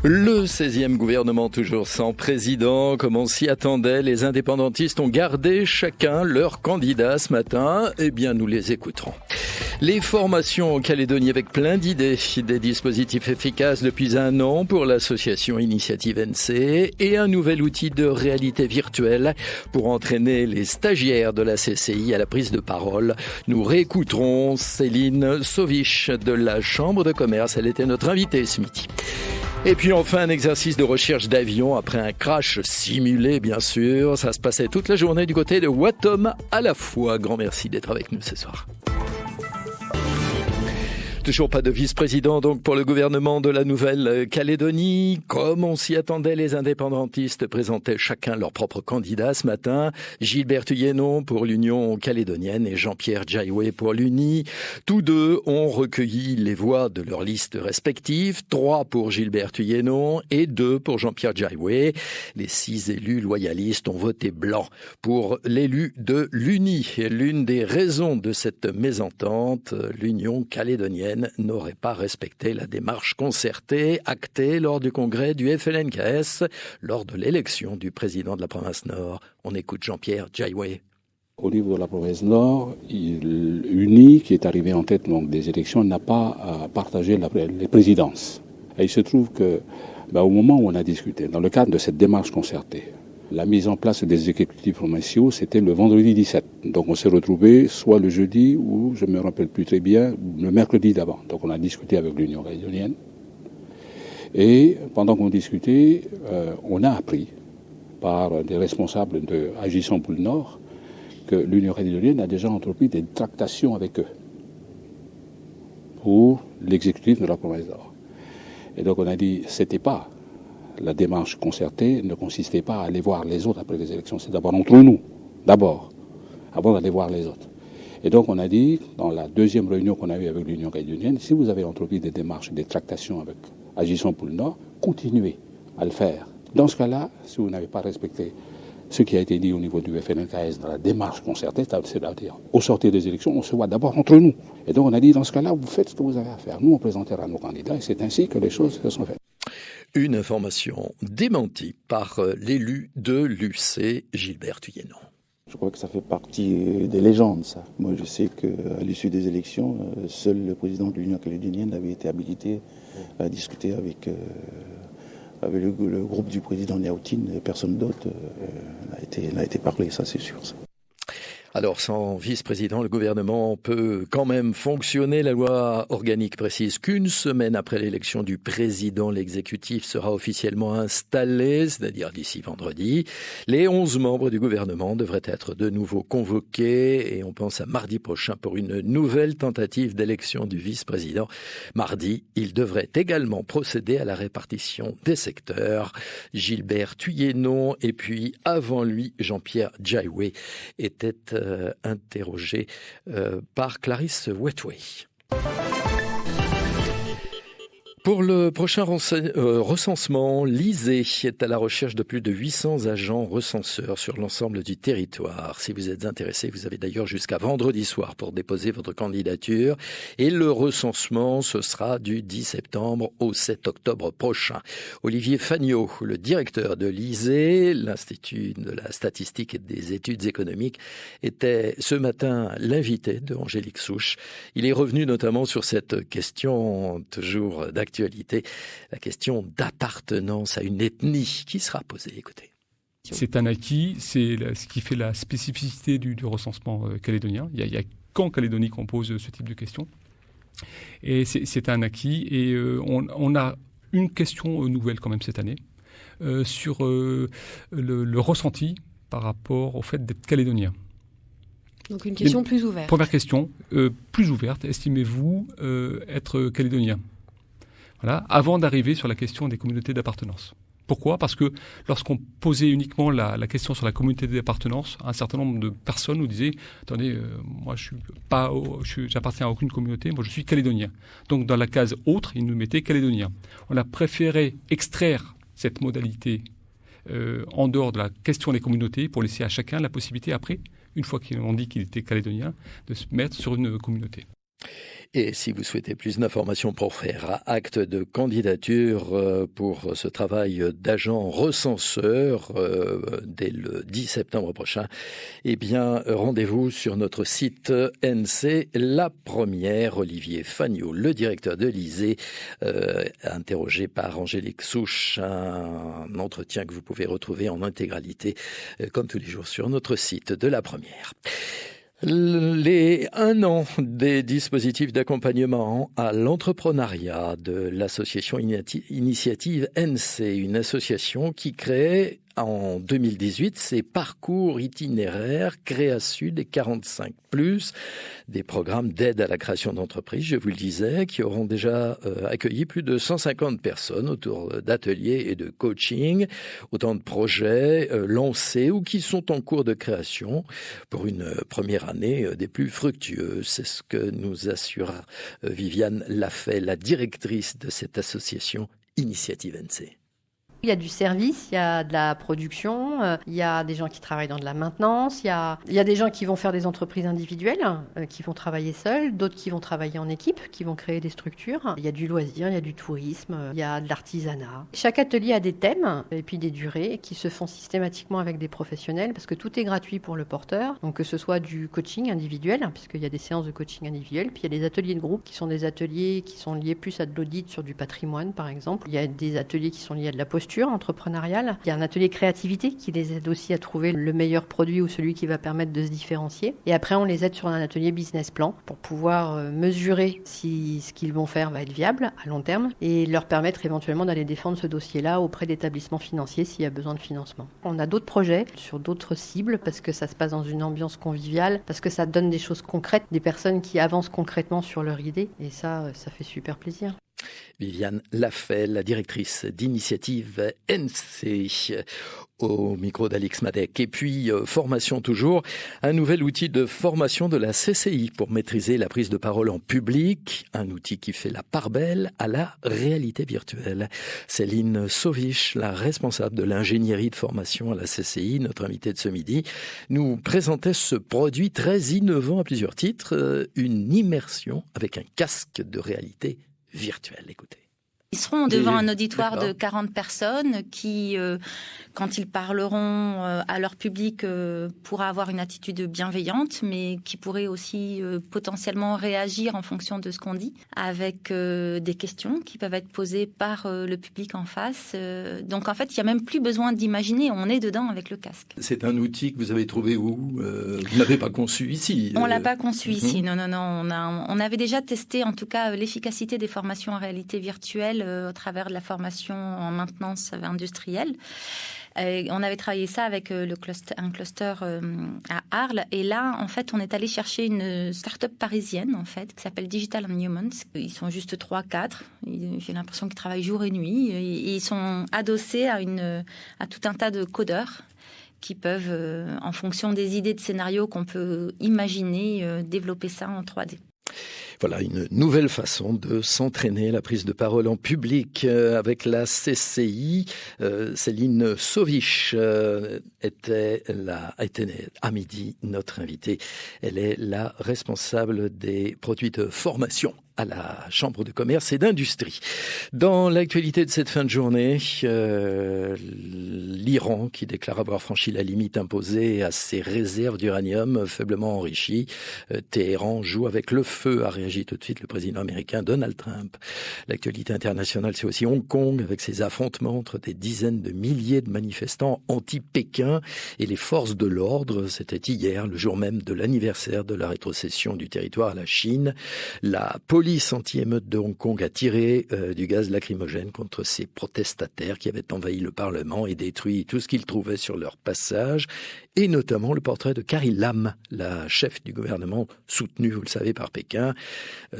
Le 16e gouvernement toujours sans président, comme on s'y attendait, les indépendantistes ont gardé chacun leur candidat ce matin. Eh bien, nous les écouterons. Les formations en Calédonie avec plein d'idées, des dispositifs efficaces depuis 1 an pour l'association Initiative NC et un nouvel outil de réalité virtuelle pour entraîner les stagiaires de la CCI à la prise de parole. Nous réécouterons Céline Sauvich de la Chambre de commerce. Elle était notre invitée ce midi. Et puis enfin, un exercice de recherche d'avion après un crash simulé, bien sûr. Ça se passait toute la journée du côté de Watom à la fois. Grand merci d'être avec nous ce soir. Toujours pas de vice-président donc pour le gouvernement de la Nouvelle-Calédonie. Comme on s'y attendait, les indépendantistes présentaient chacun leur propre candidat ce matin. Gilbert Thuyenot pour l'Union calédonienne et Jean-Pierre Jaiwe pour l'UNI. Tous deux ont recueilli les voix de leurs listes respectives. 3 pour Gilbert Thuyenot et 2 pour Jean-Pierre Jaiwe. Les 6 élus loyalistes ont voté blanc pour l'élu de l'UNI. L'une des raisons de cette mésentente, l'Union calédonienne n'aurait pas respecté la démarche concertée, actée lors du congrès du FLNKS, lors de l'élection du président de la province Nord. On écoute Jean-Pierre Jaiwe. Au niveau de la province Nord, l'UNI, qui est arrivé en tête donc, des élections, n'a pas partagé les présidences. Et il se trouve que, au moment où on a discuté, dans le cadre de cette démarche concertée, la mise en place des exécutifs provinciaux, c'était le vendredi 17. Donc on s'est retrouvés soit le jeudi ou, je ne me rappelle plus très bien, le mercredi d'avant. Donc on a discuté avec l'Union calédonienne. Et pendant qu'on discutait, on a appris par des responsables de Agissons pour le Nord que l'Union calédonienne a déjà entrepris des tractations avec eux pour l'exécutif de la province Nord. Et donc on a dit, c'était pas... La démarche concertée ne consistait pas à aller voir les autres après les élections. C'est d'abord entre nous, avant d'aller voir les autres. Et donc on a dit, dans la deuxième réunion qu'on a eue avec l'Union calédonienne, si vous avez entrepris des démarches, des tractations avec Agissons pour le Nord, continuez à le faire. Dans ce cas-là, si vous n'avez pas respecté ce qui a été dit au niveau du FLNKS dans la démarche concertée, c'est-à-dire au sortir des élections, on se voit d'abord entre nous. Et donc on a dit, dans ce cas-là, vous faites ce que vous avez à faire. Nous, on présentera nos candidats et c'est ainsi que les choses se sont faites. Une information démentie par l'élu de l'UC, Gilbert Thuyenot. Je crois que ça fait partie des légendes, ça. Moi, je sais qu'à l'issue des élections, seul le président de l'Union calédonienne avait été habilité à discuter avec le groupe du président Niaoutine. Personne d'autre n'a été parlé, ça c'est sûr. Ça. Alors, sans vice-président, le gouvernement peut quand même fonctionner. La loi organique précise qu'une semaine après l'élection du président, l'exécutif sera officiellement installé, c'est-à-dire d'ici vendredi. Les 11 membres du gouvernement devraient être de nouveau convoqués et on pense à mardi prochain pour une nouvelle tentative d'élection du vice-président. Mardi, il devrait également procéder à la répartition des secteurs. Gilbert Thuyenot et puis avant lui, Jean-Pierre Jaiwe étaient interrogé par Clarisse Wetway. Pour le prochain recensement, l'ISEE est à la recherche de plus de 800 agents recenseurs sur l'ensemble du territoire. Si vous êtes intéressé, vous avez d'ailleurs jusqu'à vendredi soir pour déposer votre candidature. Et le recensement, ce sera du 10 septembre au 7 octobre prochain. Olivier Fagnot, le directeur de l'ISEE, l'Institut de la statistique et des études économiques, était ce matin l'invité de Angélique Souche. Il est revenu notamment sur cette question toujours d'actualité, la question d'appartenance à une ethnie qui sera posée. Écoutez. C'est un acquis, c'est ce qui fait la spécificité du recensement calédonien. Il y a qu'en Calédonie qu'on pose ce type de questions. Et c'est un acquis. Et on a une question nouvelle quand même cette année sur le ressenti par rapport au fait d'être calédonien. Donc une question plus ouverte. Première question, plus ouverte. Estimez-vous être calédonien ? Voilà, avant d'arriver sur la question des communautés d'appartenance. Pourquoi ? Parce que lorsqu'on posait uniquement la question sur la communauté d'appartenance, un certain nombre de personnes nous disaient « Attendez, moi j'appartiens à aucune communauté, moi je suis calédonien ». Donc dans la case « Autre », ils nous mettaient calédonien. On a préféré extraire cette modalité en dehors de la question des communautés pour laisser à chacun la possibilité après, une fois qu'on dit qu'il était calédonien, de se mettre sur une communauté. Et si vous souhaitez plus d'informations pour faire acte de candidature pour ce travail d'agent recenseur dès le 10 septembre prochain, eh bien, rendez-vous sur notre site NC La Première. Olivier Fagnot, le directeur de l'ISEE, interrogé par Angélique Souche, un entretien que vous pouvez retrouver en intégralité, comme tous les jours, sur notre site de La Première. Les 1 an des dispositifs d'accompagnement à l'entrepreneuriat de l'association Initiative NC, une association qui crée en 2018 ces parcours itinéraires Créa Sud et 45+, des programmes d'aide à la création d'entreprises, je vous le disais, qui auront déjà accueilli plus de 150 personnes autour d'ateliers et de coaching, autant de projets lancés ou qui sont en cours de création pour une première année des plus fructueuses. C'est ce que nous assure Viviane Lafay, la directrice de cette association Initiative NC. Il y a du service, il y a de la production, il y a des gens qui travaillent dans de la maintenance, il y a des gens qui vont faire des entreprises individuelles, qui vont travailler seuls, d'autres qui vont travailler en équipe, qui vont créer des structures. Il y a du loisir, il y a du tourisme, il y a de l'artisanat. Chaque atelier a des thèmes et puis des durées qui se font systématiquement avec des professionnels parce que tout est gratuit pour le porteur. Donc que ce soit du coaching individuel, puisqu'il y a des séances de coaching individuel, puis il y a des ateliers de groupe qui sont des ateliers qui sont liés plus à de l'audit sur du patrimoine par exemple. Il y a des ateliers qui sont liés à de la posture entrepreneuriale. Il y a un atelier créativité qui les aide aussi à trouver le meilleur produit ou celui qui va permettre de se différencier. Et après, on les aide sur un atelier business plan pour pouvoir mesurer si ce qu'ils vont faire va être viable à long terme et leur permettre éventuellement d'aller défendre ce dossier-là auprès d'établissements financiers s'il y a besoin de financement. On a d'autres projets sur d'autres cibles parce que ça se passe dans une ambiance conviviale, parce que ça donne des choses concrètes, des personnes qui avancent concrètement sur leur idée et ça fait super plaisir. Viviane Lafay, la directrice d'Initiative NC, au micro d'Alix Madec. Et puis, formation toujours, un nouvel outil de formation de la CCI pour maîtriser la prise de parole en public, un outil qui fait la part belle à la réalité virtuelle. Céline Sauvich, la responsable de l'ingénierie de formation à la CCI, notre invitée de ce midi, nous présentait ce produit très innovant à plusieurs titres, une immersion avec un casque de réalité virtuelle. Écoutez. Ils seront devant un auditoire de 40 personnes qui, quand ils parleront à leur public, pourra avoir une attitude bienveillante, mais qui pourrait aussi potentiellement réagir en fonction de ce qu'on dit, avec des questions qui peuvent être posées par le public en face. Donc en fait, il n'y a même plus besoin d'imaginer, on est dedans avec le casque. C'est un outil que vous avez trouvé où ? Vous ne l'avez pas conçu ici ? On ne l'a pas conçu ici, non. On avait déjà testé en tout cas l'efficacité des formations en réalité virtuelle au travers de la formation en maintenance industrielle. On avait travaillé ça avec un cluster à Arles. Et là, en fait, on est allé chercher une start-up parisienne, en fait, qui s'appelle Digital and Humans. Ils sont juste 3-4. J'ai l'impression qu'ils travaillent jour et nuit. Et ils sont adossés à tout un tas de codeurs qui peuvent, en fonction des idées de scénarios qu'on peut imaginer, développer ça en 3D. Voilà une nouvelle façon de s'entraîner la prise de parole en public avec la CCI. Céline Sauvich était à midi notre invitée. Elle est la responsable des produits de formation à la Chambre de commerce et d'industrie. Dans l'actualité de cette fin de journée, l'Iran qui déclare avoir franchi la limite imposée à ses réserves d'uranium faiblement enrichies. Téhéran joue avec le feu, a réagi tout de suite le président américain Donald Trump. L'actualité internationale, c'est aussi Hong Kong avec ses affrontements entre des dizaines de milliers de manifestants anti-Pékin et les forces de l'ordre. C'était hier, le jour même de l'anniversaire de la rétrocession du territoire à la Chine. La police anti-émeute de Hong Kong a tiré du gaz lacrymogène contre ces protestataires qui avaient envahi le Parlement et détruit tout ce qu'ils trouvaient sur leur passage, et notamment le portrait de Carrie Lam, la chef du gouvernement soutenue, vous le savez, par Pékin.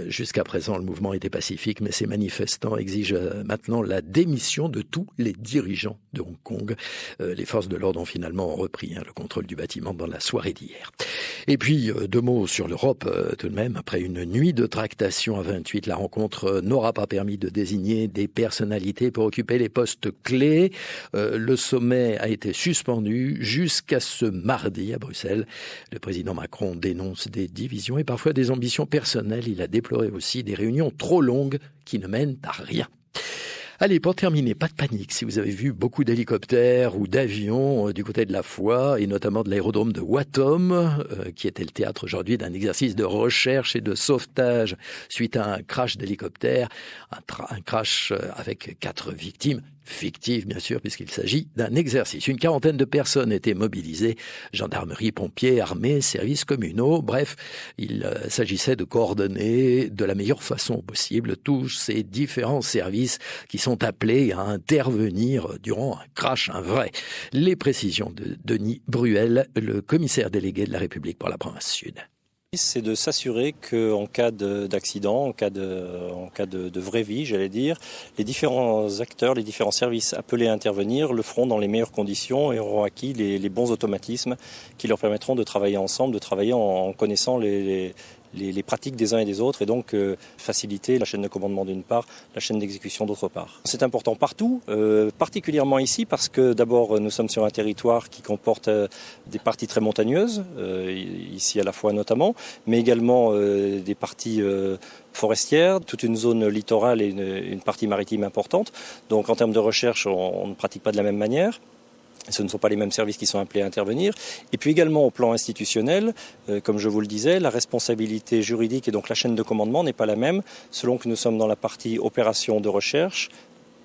Jusqu'à présent, le mouvement était pacifique, mais ces manifestants exigent maintenant la démission de tous les dirigeants de Hong Kong. Les forces de l'ordre ont finalement repris le contrôle du bâtiment dans la soirée d'hier. Et puis, 2 mots sur l'Europe, tout de même. Après une nuit de tractation à 28, la rencontre n'aura pas permis de désigner des personnalités pour occuper les postes clés. Le sommet a été suspendu jusqu'à ce mardi à Bruxelles. Le président Macron dénonce des divisions et parfois des ambitions personnelles. Il a déploré aussi des réunions trop longues qui ne mènent à rien. Allez, pour terminer, pas de panique. Si vous avez vu beaucoup d'hélicoptères ou d'avions du côté de la Foix et notamment de l'aérodrome de Wattom, qui était le théâtre aujourd'hui d'un exercice de recherche et de sauvetage suite à un crash d'hélicoptère, un crash avec 4 victimes. Fictive, bien sûr, puisqu'il s'agit d'un exercice. Une quarantaine de personnes étaient mobilisées, gendarmerie, pompiers, armée, services communaux. Bref, il s'agissait de coordonner de la meilleure façon possible tous ces différents services qui sont appelés à intervenir durant un crash, un vrai. Les précisions de Denis Bruel, le commissaire délégué de la République pour la province Sud. C'est de s'assurer qu'en cas d'accident, en cas de vraie vie, j'allais dire, les différents acteurs, les différents services appelés à intervenir le feront dans les meilleures conditions et auront acquis les bons automatismes qui leur permettront de travailler ensemble, de travailler en connaissant les pratiques des uns et des autres et donc faciliter la chaîne de commandement d'une part, la chaîne d'exécution d'autre part. C'est important partout, particulièrement ici parce que d'abord nous sommes sur un territoire qui comporte des parties très montagneuses, ici à la fois notamment, mais également des parties forestières, toute une zone littorale et une partie maritime importante. Donc en termes de recherche, on ne pratique pas de la même manière. Ce ne sont pas les mêmes services qui sont appelés à intervenir. Et puis également au plan institutionnel, comme je vous le disais, la responsabilité juridique et donc la chaîne de commandement n'est pas la même selon que nous sommes dans la partie opération de recherche,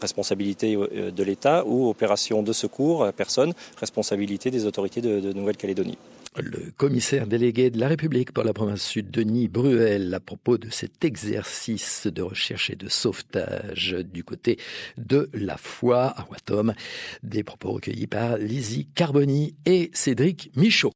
responsabilité de l'État, ou opération de secours à personne, responsabilité des autorités de Nouvelle-Calédonie. Le commissaire délégué de la République pour la province Sud, Denis Bruel, à propos de cet exercice de recherche et de sauvetage du côté de la Foix à Wattom. Des propos recueillis par Lizzie Carboni et Cédric Michaud.